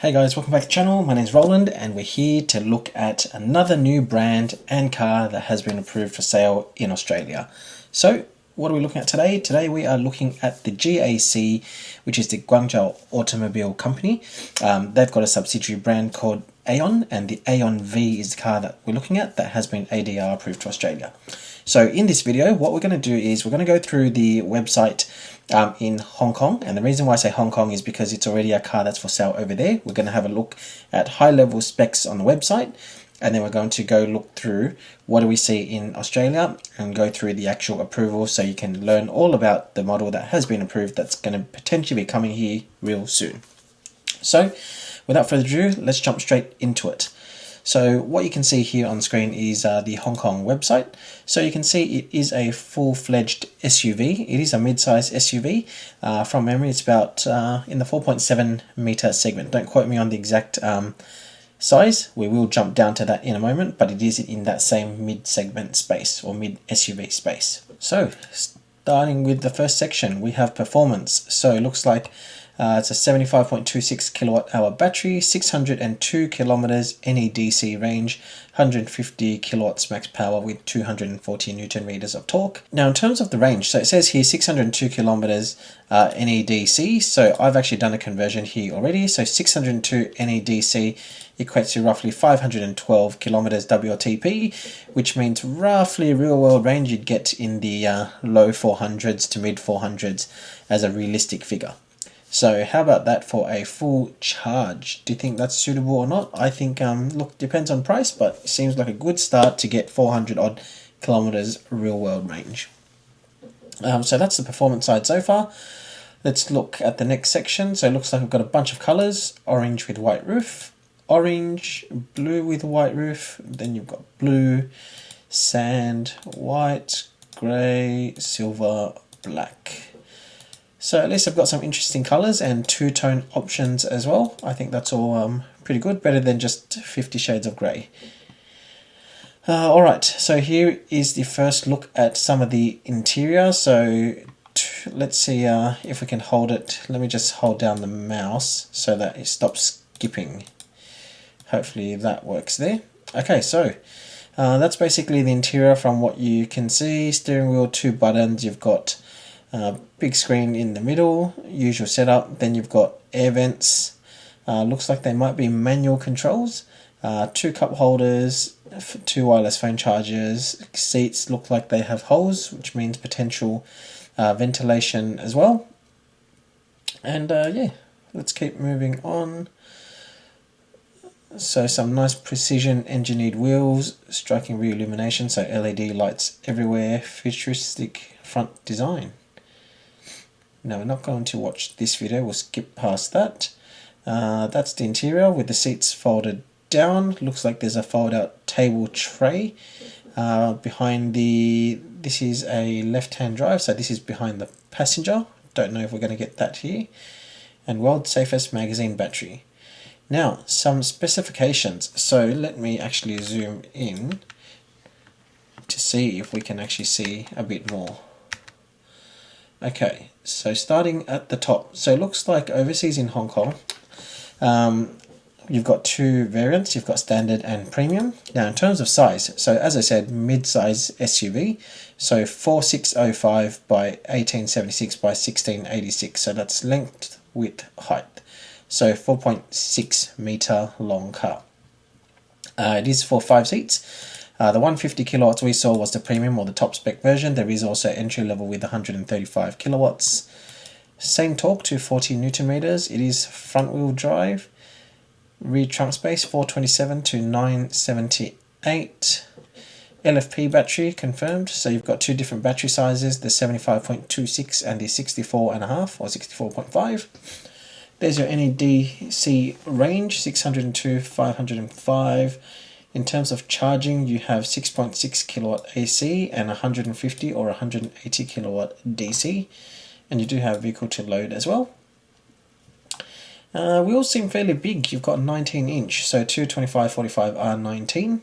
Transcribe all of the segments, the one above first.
Hey guys, welcome back to the channel. My name is Roland and we're here to look at another new brand and car that has been approved for sale in Australia. So what are we looking at today? Today we are looking at the GAC, which is the Guangzhou Automobile Company. They've got a subsidiary brand called Aion, and the Aion V is the car that we're looking at that has been ADR approved to Australia. So in this video, what we're going to do is we're going to go through the website in Hong Kong, and the reason why I say Hong Kong is because it's already a car that's for sale over there. We're going to have a look at high-level specs on the website, and then we're going to go look through what do we see in Australia and go through the actual approval so you can learn all about the model that has been approved that's going to potentially be coming here real soon. So without further ado, let's jump straight into it. So what you can see here on screen is the Hong Kong website. So you can see it is a full-fledged SUV. It is a mid-size SUV. From memory, it's about in the 4.7 meter segment. Don't quote me on the exact size. We will jump down to that in a moment, but it is in that same mid-segment space or mid-SUV space. So starting with the first section, we have performance. So it looks like it's a 75.26 kilowatt hour battery, 602 kilometers NEDC range, 150 kilowatts max power with 240 Newton meters of torque. Now in terms of the range, so it says here 602 kilometers NEDC, so I've actually done a conversion here already. So 602 NEDC equates to roughly 512 kilometers WLTP, which means roughly real world range you'd get in the low 400s to mid 400s as a realistic figure. So how about that for a full charge? Do you think that's suitable or not? I think, look, depends on price, but it seems like a good start to get 400 odd kilometers real world range. So that's the performance side so far. Let's look at the next section. So it looks like we've got a bunch of colors: orange with white roof, orange, blue with white roof, then you've got blue, sand, white, grey, silver, black. So at least I've got some interesting colours and two-tone options as well. I think that's all pretty good, better than just 50 shades of grey. Alright, so here is the first look at some of the interior. So let's see if we can hold it. Let me just hold down the mouse so that it stops skipping. Hopefully that works there. Okay, so that's basically the interior from what you can see. Steering wheel, two buttons, you've got big screen in the middle, usual setup. Then you've got air vents. Looks like they might be manual controls. Two cup holders, two wireless phone chargers. Seats look like they have holes, which means potential ventilation as well. And yeah, let's keep moving on. So some nice precision engineered wheels, striking rear illumination, so LED lights everywhere, futuristic front design. Now we're not going to watch this video, we'll skip past that. That's the interior with the seats folded down. Looks like there's a fold out table tray. Behind this is a left hand drive, so this is behind the passenger. Don't know if we're going to get that here. And world's safest magazine battery. Now some specifications, so let me actually zoom in to see if we can actually see a bit more. Okay, so starting at the top, so it looks like overseas in Hong Kong, you've got two variants, you've got standard and premium. Now in terms of size, so as I said, mid-size SUV, so 4605 by 1876 by 1686, so that's length, width, height. So 4.6 meter long car. It is for 5 seats. The 150 kilowatts we saw was the premium or the top spec version. There is also entry level with 135 kilowatts. Same torque, 240 Newton meters. It is front wheel drive. Rear trunk space 427 to 978. LFP battery confirmed. So you've got two different battery sizes, the 75.26 and the 64.5 or 64.5. There's your NEDC range, 602, 505. In terms of charging, you have 6.6 kilowatt AC and 150 or 180 kilowatt DC. And you do have vehicle to load as well. Wheels seem fairly big. You've got 19 inch, so 225/45 R19.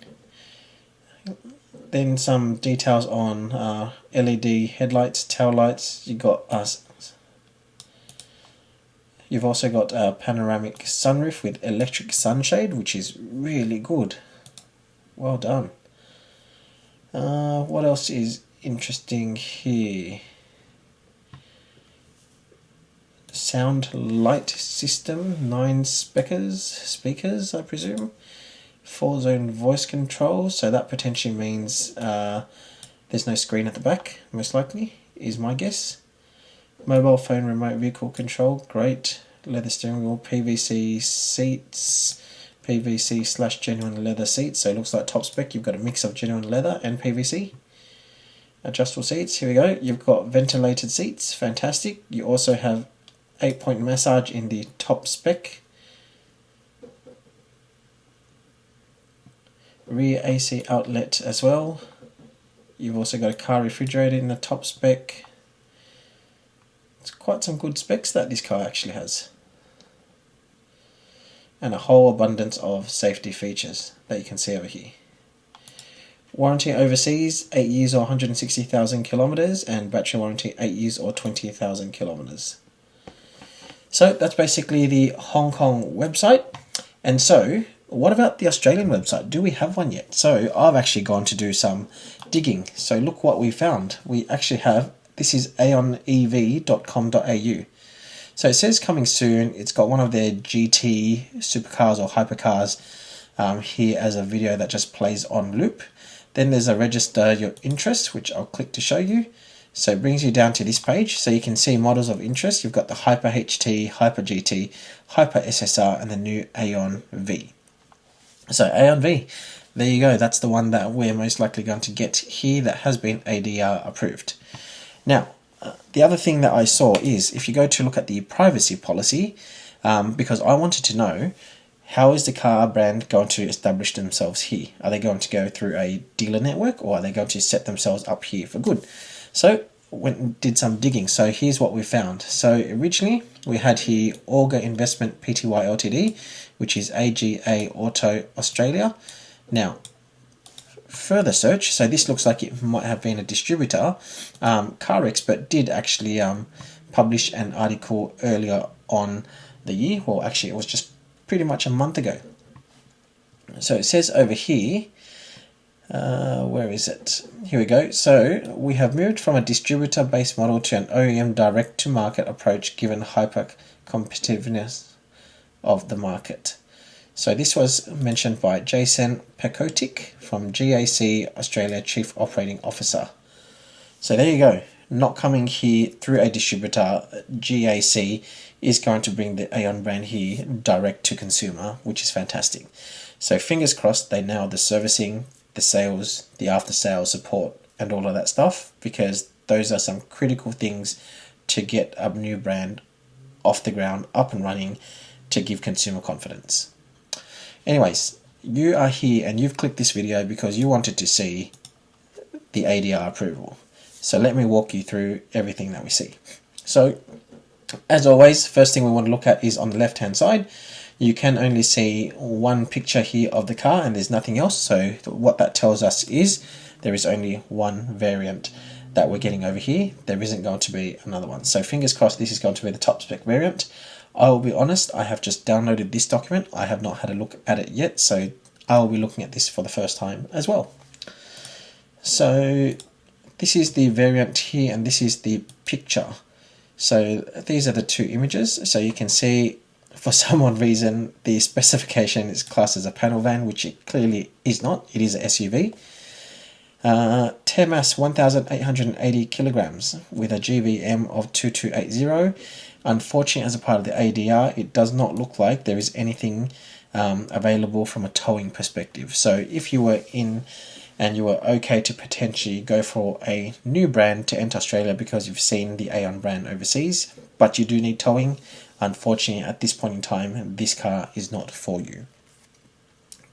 Then some details on LED headlights, tail lights. You got You've also got a panoramic sunroof with electric sunshade, which is really good. Well done. What else is interesting here? Sound light system, 9 speakers, I presume. 4-zone voice control, so that potentially means there's no screen at the back, most likely, is my guess. Mobile phone remote vehicle control, great. Leather steering wheel, PVC seats, PVC/genuine leather seats, so it looks like top spec. You've got a mix of genuine leather and PVC. Adjustable seats, here we go. You've got ventilated seats, fantastic. You also have 8-point massage in the top spec. Rear AC outlet as well. You've also got a car refrigerator in the top spec. It's quite some good specs that this car actually has. And a whole abundance of safety features that you can see over here. Warranty overseas, 8 years or 160,000 kilometers, and battery warranty 8 years or 20,000 kilometers. So that's basically the Hong Kong website. And so, what about the Australian website? Do we have one yet? So I've actually gone to do some digging. So look what we found. We actually have, this is aionev.com.au. So it says coming soon. It's got one of their GT supercars or hypercars here as a video that just plays on loop. Then there's a register your interest, which I'll click to show you. So it brings you down to this page. So you can see models of interest. You've got the Hyper HT, Hyper GT, Hyper SSR, and the new Aion V. So Aion V, there you go. That's the one that we're most likely going to get here that has been ADR approved. Now, the other thing that I saw is if you go to look at the privacy policy, because I wanted to know, how is the car brand going to establish themselves here? Are they going to go through a dealer network, or are they going to set themselves up here for good? So went and did some digging. So here's what we found. So originally we had here Auger Investment Pty Ltd, which is AGA Auto Australia. Now, further search, so this looks like it might have been a distributor. Car Expert did actually publish an article earlier on the year, well actually it was just pretty much a month ago. So it says over here, where is it? Here we go. So we have moved from a distributor-based model to an OEM direct-to-market approach given hyper competitiveness of the market. So this was mentioned by Jason Pekotic from GAC Australia Chief Operating Officer. So there you go. Not coming here through a distributor. GAC is going to bring the Aion brand here direct to consumer, which is fantastic. So fingers crossed they nail the servicing, the sales, the after sales support, and all of that stuff, because those are some critical things to get a new brand off the ground, up and running, to give consumer confidence. Anyways, you are here and you've clicked this video because you wanted to see the ADR approval. So let me walk you through everything that we see. So as always, first thing we want to look at is on the left hand side. You can only see one picture here of the car and there's nothing else. So what that tells us is there is only one variant that we're getting over here. There isn't going to be another one. So fingers crossed this is going to be the top spec variant. I will be honest, I have just downloaded this document. I have not had a look at it yet, so I will be looking at this for the first time as well. So this is the variant here and this is the picture. So these are the two images. So you can see for some odd reason the specification is classed as a panel van, which it clearly is not. It is a SUV. Tare mass 1,880 kilograms with a GVM of 2280. Unfortunately, as a part of the ADR, it does not look like there is anything available from a towing perspective. So if you were in and you were okay to potentially go for a new brand to enter Australia because you've seen the Aion brand overseas, but you do need towing, unfortunately at this point in time, this car is not for you.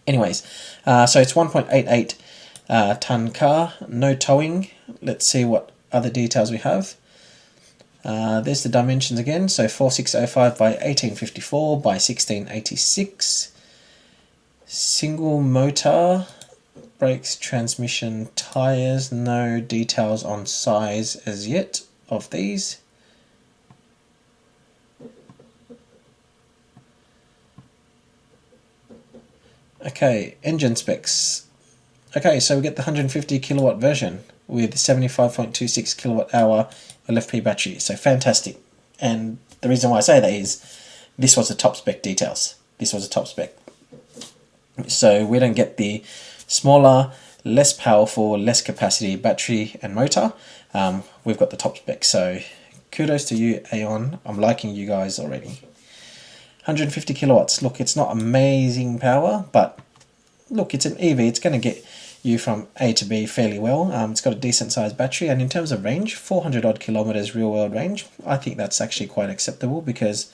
Anyways, so it's 1.88 ton car, no towing. Let's see what other details we have. There's the dimensions again, so 4605 by 1854 by 1686. Single motor, brakes, transmission, tyres, no details on size as yet of these. Okay, engine specs. Okay, so we get the 150 kilowatt version with 75.26 kilowatt hour LFP battery. So fantastic. And the reason why I say that is this was the top spec details. This was a top spec. So we don't get the smaller, less powerful, less capacity battery and motor. We've got the top spec. So kudos to you, Aion. I'm liking you guys already. 150 kilowatts. Look, it's not amazing power, but look, it's an EV. It's going to get you from A to B fairly well. It's got a decent sized battery, and in terms of range, 400 odd kilometers real world range. I think that's actually quite acceptable, because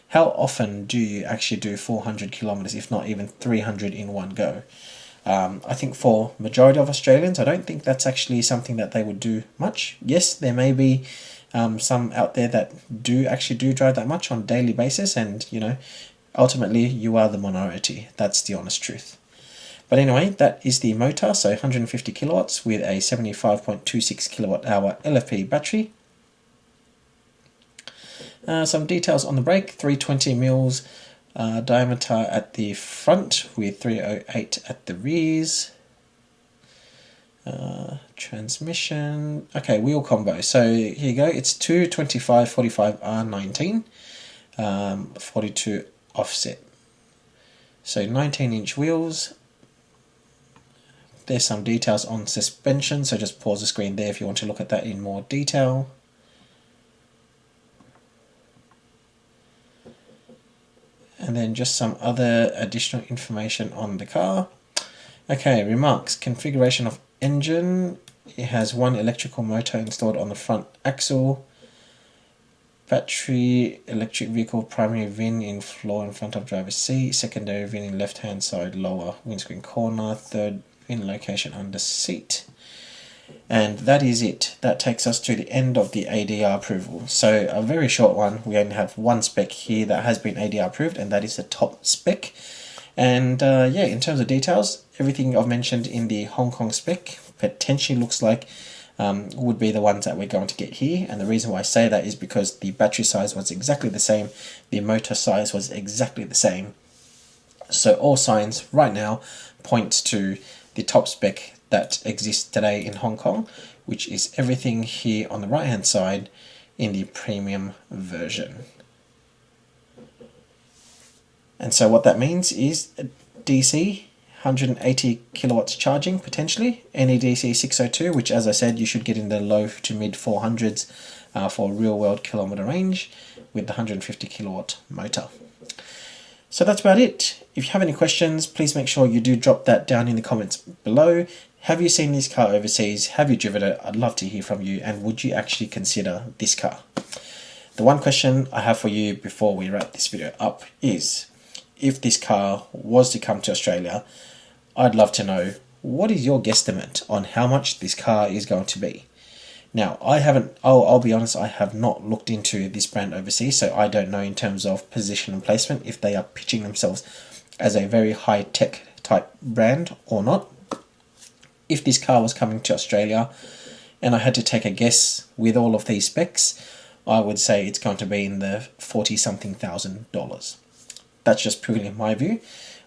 how often do you actually do 400 kilometers, if not even 300 in one go? I think for majority of Australians, I don't think that's actually something that they would do much. Yes, there may be some out there that do drive that much on a daily basis, and you know, ultimately you are the minority. That's the honest truth. But anyway, that is the motor, so 150 kilowatts with a 75.26 kilowatt hour LFP battery. Some details on the brake: 320 mils diameter at the front with 308 at the rears. Transmission. Okay, wheel combo. So here you go. It's 225 45 R19, 42 offset. So 19-inch wheels. There's some details on suspension, so just pause the screen there if you want to look at that in more detail. And then just some other additional information on the car. Okay, remarks. Configuration of engine. It has one electrical motor installed on the front axle. Battery, electric vehicle, primary VIN in floor in front of driver's seat. Secondary VIN in left hand side lower windscreen corner. Third VIN location under seat. And that is it. That takes us to the end of the ADR approval. So a very short one. We only have one spec here that has been ADR approved, and that is the top spec. And yeah, in terms of details, everything I've mentioned in the Hong Kong spec potentially looks like would be the ones that we're going to get here. And the reason why I say that is because the battery size was exactly the same, the motor size was exactly the same. So all signs right now point to the top spec that exists today in Hong Kong, which is everything here on the right hand side in the premium version. And so what that means is DC 180 kilowatts charging potentially, NEDC 602, which as I said you should get in the low to mid 400s for real world kilometer range with the 150 kilowatt motor. So that's about it. If you have any questions, please make sure you do drop that down in the comments below. Have you seen this car overseas? Have you driven it? I'd love to hear from you. And would you actually consider this car? The one question I have for you before we wrap this video up is, if this car was to come to Australia, I'd love to know, what is your guesstimate on how much this car is going to be? Now, I'll be honest, I have not looked into this brand overseas, so I don't know in terms of position and placement if they are pitching themselves as a very high-tech type brand or not. If this car was coming to Australia and I had to take a guess with all of these specs, I would say it's going to be in the $40-something thousand. That's just purely my view.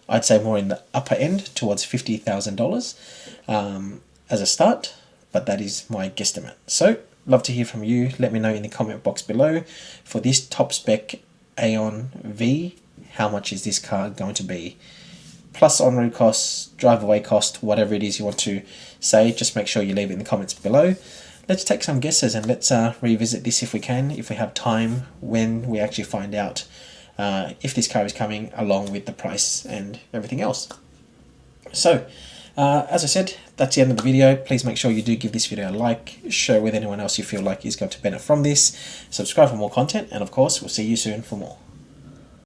I'd say more in the upper end towards $50,000 as a start, but that is my guesstimate. So, love to hear from you. Let me know in the comment box below. For this top spec Aion V, how much is this car going to be? Plus on-road costs, drive-away cost, whatever it is you want to say, just make sure you leave it in the comments below. Let's take some guesses and let's revisit this if we can, if we have time, when we actually find out if this car is coming, along with the price and everything else. So, as I said, that's the end of the video. Please make sure you do give this video a like, share with anyone else you feel like is going to benefit from this, subscribe for more content, and of course, we'll see you soon for more.